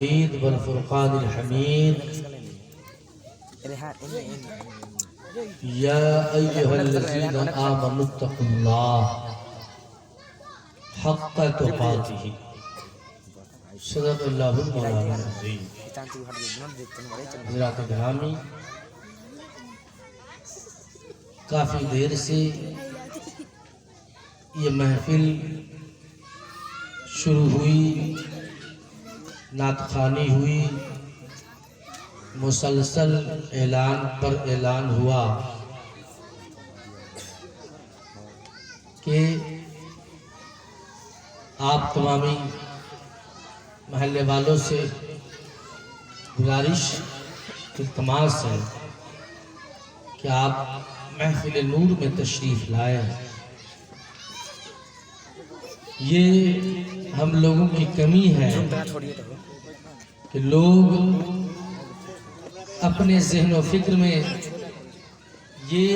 الحميد والفرقان الحميد يا أيها الذين آمنوا اتقوا الله حق تقاته صدق اللہ مولانا العظیم۔ حضرات گرامی، کافی دیر سے یہ محفل شروع ہوئی، نعت خوانی ہوئی، مسلسل اعلان پر اعلان ہوا کہ آپ تمامی محلے والوں سے گزارش التماس ہے کہ آپ محفل نور میں تشریف لائیں۔ یہ ہم لوگوں کی کمی ہے کہ لوگ اپنے ذہن و فکر میں یہ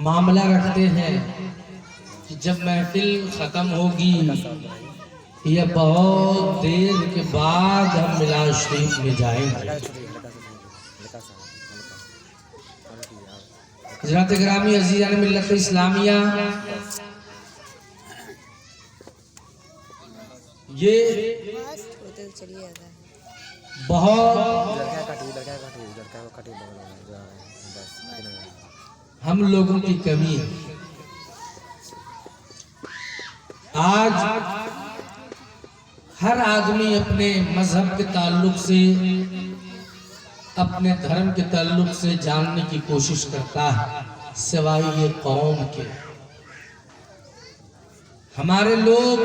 معاملہ رکھتے ہیں کہ جب محفل ختم ہوگی یا بہت دیر کے بعد ہم میلاد شریف میں جائیں گے۔ حضرات گرامی، عزیزان ملت اسلامیہ، یہ بہت ہم لوگوں کی کمی ہے۔ آج ہر آدمی اپنے مذہب کے تعلق سے، اپنے دھرم کے تعلق سے جاننے کی کوشش کرتا ہے، سوائے یہ قوم کے۔ ہمارے لوگ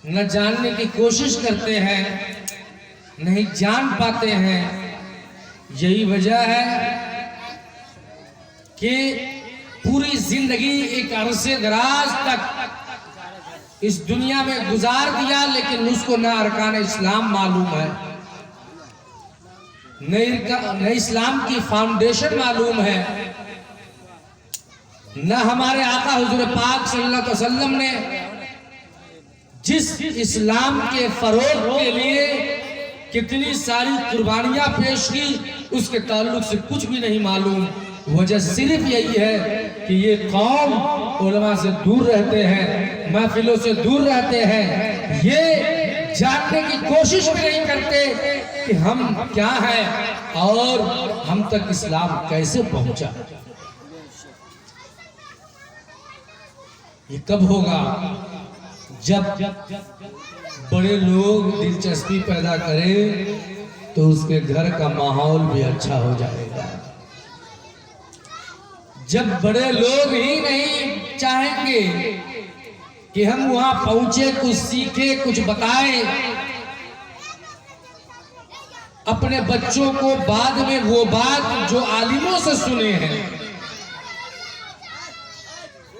نہ جاننے کی کوشش کرتے ہیں، نہیں جان پاتے ہیں۔ یہی وجہ ہے کہ پوری زندگی ایک عرصے دراز تک اس دنیا میں گزار دیا، لیکن اس کو نہ ارکان اسلام معلوم ہے، نہ اسلام کی فاؤنڈیشن معلوم ہے، نہ ہمارے آقا حضور پاک صلی اللہ علیہ وسلم نے جس اسلام کے فروغ کے لیے کتنی ساری قربانیاں پیش کی، اس کے تعلق سے کچھ بھی نہیں معلوم۔ وجہ صرف یہی ہے کہ یہ قوم علماء سے دور رہتے ہیں، محفلوں سے دور رہتے ہیں، یہ جاننے کی کوشش بھی نہیں کرتے کہ ہم کیا ہیں اور ہم تک اسلام کیسے پہنچا۔ یہ کب ہوگا؟ جب بڑے لوگ دلچسپی پیدا کریں تو اس کے گھر کا ماحول بھی اچھا ہو جائے گا۔ جب بڑے لوگ ہی نہیں چاہیں گے کہ ہم وہاں پہنچے، کچھ سیکھیں، کچھ بتائیں، اپنے بچوں کو بعد میں وہ بات جو عالموں سے سنے ہیں،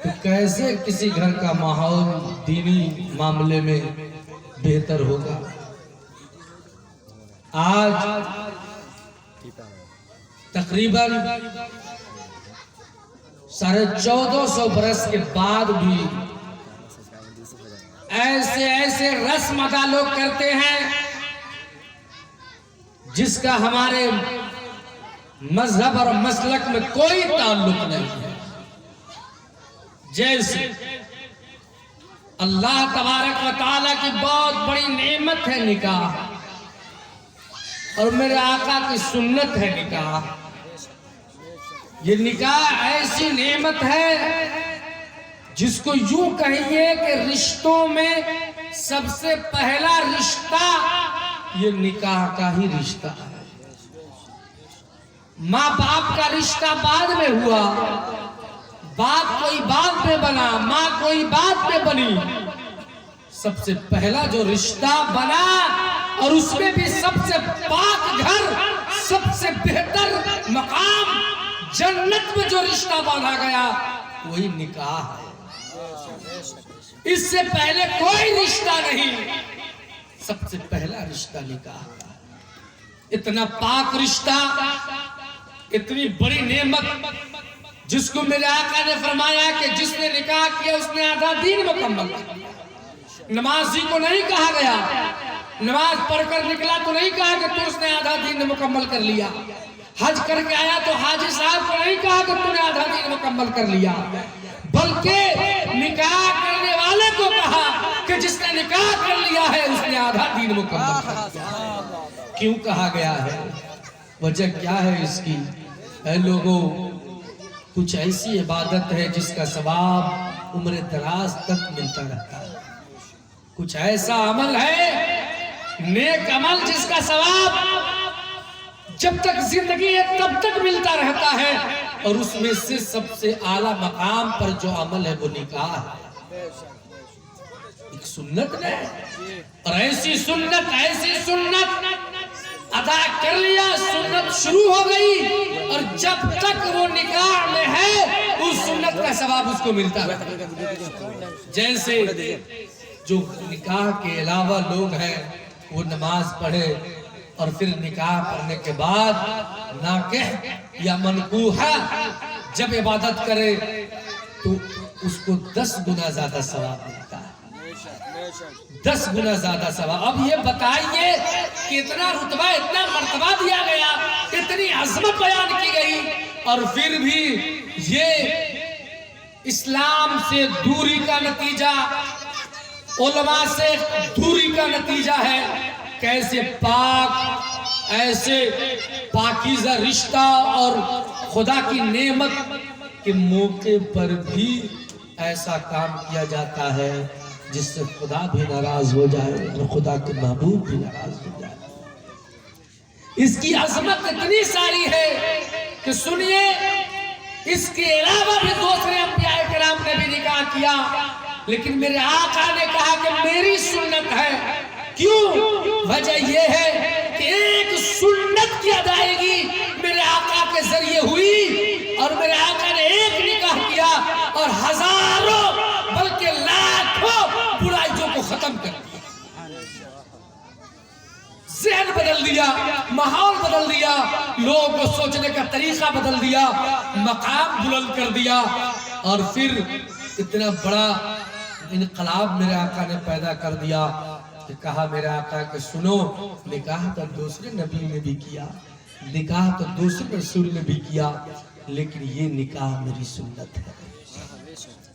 تو کیسے کسی گھر کا ماحول دینی معاملے میں بہتر ہوگا؟ آج تقریباً 1450 برس کے بعد بھی ایسے رسم ادا لوگ کرتے ہیں جس کا ہمارے مذہب اور مسلک میں کوئی تعلق نہیں ہے۔ جیسے اللہ تبارک و تعالیٰ کی بہت بڑی نعمت ہے نکاح، اور میرے آقا کی سنت ہے نکاح۔ یہ نکاح ایسی نعمت ہے جس کو یوں کہیے کہ رشتوں میں سب سے پہلا رشتہ یہ نکاح کا ہی رشتہ ہے۔ ماں باپ کا رشتہ بعد میں ہوا، باپ کوئی بات پہ بنا، ماں کوئی بات پہ بنی، سب سے پہلا جو رشتہ بنا اور اس میں بھی سب سے پاک گھر، سب سے بہتر مقام جنت میں جو رشتہ باندھا گیا وہی نکاح ہے۔ اس سے پہلے کوئی رشتہ نہیں، سب سے پہلا رشتہ نکاح ہے۔ اتنا پاک رشتہ، اتنی بڑی نعمت جس کو میرے آقا نے فرمایا کہ جس نے نکاح کیا اس نے آدھا دین مکمل کیا۔ نمازی کو نہیں کہا گیا، نماز پڑھ کر نکلا تو نہیں کہا کہ تو اس نے آدھا دین مکمل کر لیا، حج کر کے آیا تو حاجی صاحب کو نہیں کہا کہ تو نے آدھا دین مکمل کر لیا، بلکہ نکاح کرنے والے کو کہا کہ جس نے نکاح کر لیا ہے اس نے آدھا دین مکمل کر لیا۔ کیوں کہا گیا ہے؟ وجہ کیا ہے اس کی؟ اے لوگوں، کچھ ایسی عبادت ہے جس کا ثواب عمر دراز تک ملتا رہتا ہے، کچھ ایسا عمل ہے نیک عمل جس کا ثواب جب تک زندگی ہے تب تک ملتا رہتا ہے، اور اس میں سے سب سے اعلیٰ مقام پر جو عمل ہے وہ نکاح ہے، ایک سنت ہے، اور ایسی سنت ادا کر لیا، سنت شروع ہو گئی، اور جب تک وہ نکاح میں ہے اس سنت کا ثواب اس کو ملتا ہے۔ جیسے جو نکاح کے علاوہ لوگ ہیں وہ نماز پڑھے اور پھر نکاح پڑھنے کے بعد ناکح یا منکوحہ جب عبادت کرے تو اس کو 10 گنا زیادہ ثواب ملتا ہے، 10 گنا زیادہ ثواب۔ اب یہ بتائیے کہ اتنا رتبہ اتنا مرتبہ دیا گیا، اتنی عظمت بیان کی گئی، اور پھر بھی یہ اسلام سے دوری کا نتیجہ، علماء سے دوری کا نتیجہ ہے۔ کیسے پاک، ایسے پاکیزہ رشتہ اور خدا کی نعمت کے موقع پر بھی ایسا کام کیا جاتا ہے جس سے خدا بھی ناراض ہو جائے اور خدا کے محبوب بھی ناراض ہو جائے۔ اس کی عظمت اتنی ساری ہے کہ سنیے، اس کے علاوہ بھی دوسرے انبیاء کرام نے بھی نکاح کیا، لیکن میرے آقا نے کہا کہ میری سنت ہے۔ کیوں؟ وجہ یہ ہے کہ ایک سنت کی ادائیگی میرے آقا کے ذریعے ہوئی، اور میرے آقا نے ایک نکاح کیا اور ہزاروں بلکہ لاکھوں برائیوں کو ختم کر دیا، ذہن بدل دیا، ماحول بدل دیا، لوگوں کو سوچنے کا طریقہ بدل دیا، مقام بلند کر دیا، اور پھر اتنا بڑا انقلاب میرے آقا نے پیدا کر دیا کہ کہا میرے آقا کہ سنو، نکاح تو دوسرے نبی نے بھی کیا، نکاح تو دوسرے رسول نے بھی کیا، لیکن یہ نکاح میری سنت ہے۔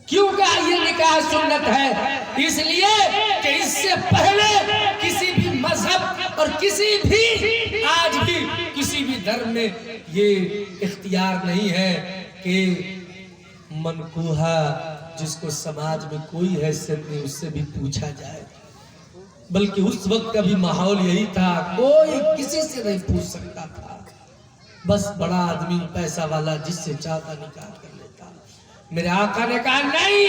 کیوں کہا یہ نکاح سنت ہے؟ اس لیے کہ اس سے پہلے کسی بھی مذہب اور کسی بھی آج بھی کسی بھی دھرم میں یہ اختیار نہیں ہے کہ منکوحہ جس کو سماج میں کوئی حیثیت نہیں اس سے بھی پوچھا جائے، بلکہ اس وقت کا بھی ماحول یہی تھا، کوئی کسی سے نہیں پوچھ سکتا تھا، بس بڑا آدمی پیسہ والا جس سے چاہتا نکاح کر لیتا۔ میرے آقا نے کہا نہیں،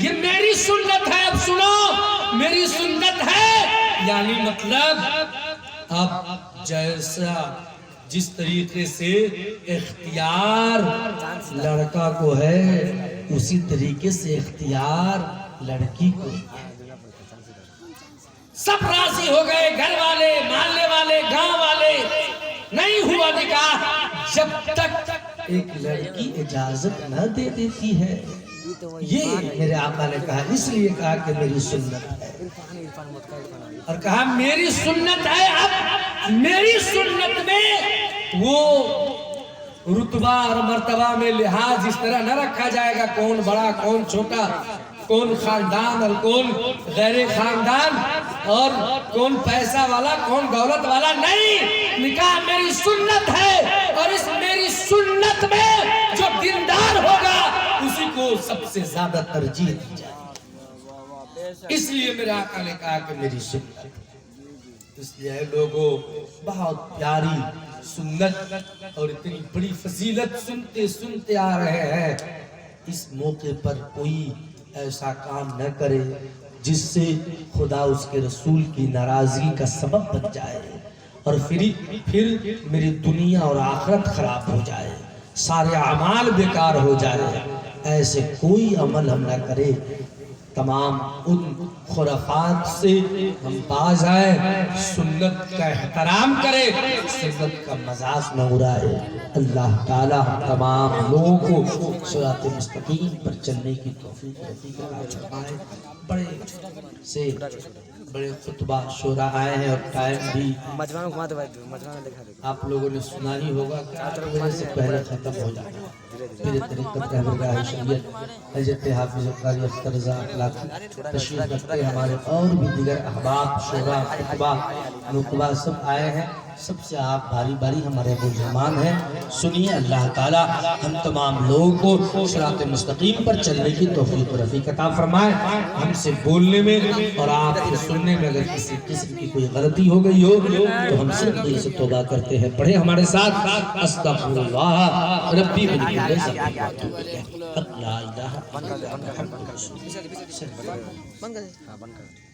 یہ میری سنت ہے، اب سنو میری سنت ہے، یعنی مطلب اب جیسا جس طریقے سے اختیار لڑکا کو ہے اسی طریقے سے اختیار لڑکی کو ہے۔ سب راضی ہو گئے، گھر والے، محلے والے، گاؤں والے، نہیں ہوا نکاح جب تک ایک لڑکی اجازت نہ دے دیتی ہے۔ یہ میرے آقا نے کہا، اس لیے کہا کہ میری سنت ہے، اور کہا میری سنت ہے۔ اب میری سنت میں وہ رتبہ اور مرتبہ میں لحاظ اس طرح نہ رکھا جائے گا کون بڑا کون چھوٹا، کون خاندان اور کون غیر خاندان، اور کون پیسہ والا کون دولت والا، نہیں، نکاح میری سنت ہے، اور اس میری سنت میں جو دیندار ہوگا اسی کو سب سے زیادہ ترجیح دی جائے۔ اس لیے میرے آقا نے کہا کہ میری سنت، اس لیے لوگوں بہت پیاری سنت اور اتنی بڑی فضیلت سنتے سنتے آ رہے ہیں، اس موقع پر کوئی ایسا کام نہ کرے جس سے خدا اس کے رسول کی ناراضگی کا سبب بن جائے، اور پھر میری دنیا اور آخرت خراب ہو جائے، سارے اعمال بیکار ہو جائے۔ ایسے کوئی عمل ہم نہ کرے تمام ان خرافات سے ہم باز آئیں، سنت کا احترام کریں، سنت کا مزاج نہ اڑائے۔ اللہ تعالی ہم تمام لوگوں کو صراط مستقیم پر چلنے کی توفیق عطا فرمائے۔ بڑے خطبہ شورا آئے ہیں اور ٹائم بھی آپ لوگوں نے سنا ہی ہوگا کہ 8 بجے سے پہلے ختم ہو جائے گا۔ میرے طریقت رہبرگاہ شریعت حضرت حافظ قاری اختر رضا اخلاقی تشریف رکھتے، ہمارے اور بھی دیگر احباب شورا خطبہ نقبہ سب آئے ہیں، سب سے آپ باری باری ہمارے بزرگان ہیں، سنیے۔ اللہ تعالی ہم تمام لوگوں کو صراط مستقیم پر چلنے کی توفیق و رفیق عطا فرمائے۔ ہم سے بولنے میں اور آپ سے سننے میں اگر کسی قسم کی کوئی غلطی ہو گئی ہو تو ہم سب دل سے توبہ کرتے ہیں۔ پڑھیں ہمارے ساتھ، استغفر اللہ ربی من کل ذنب لا الہ الا اللہ۔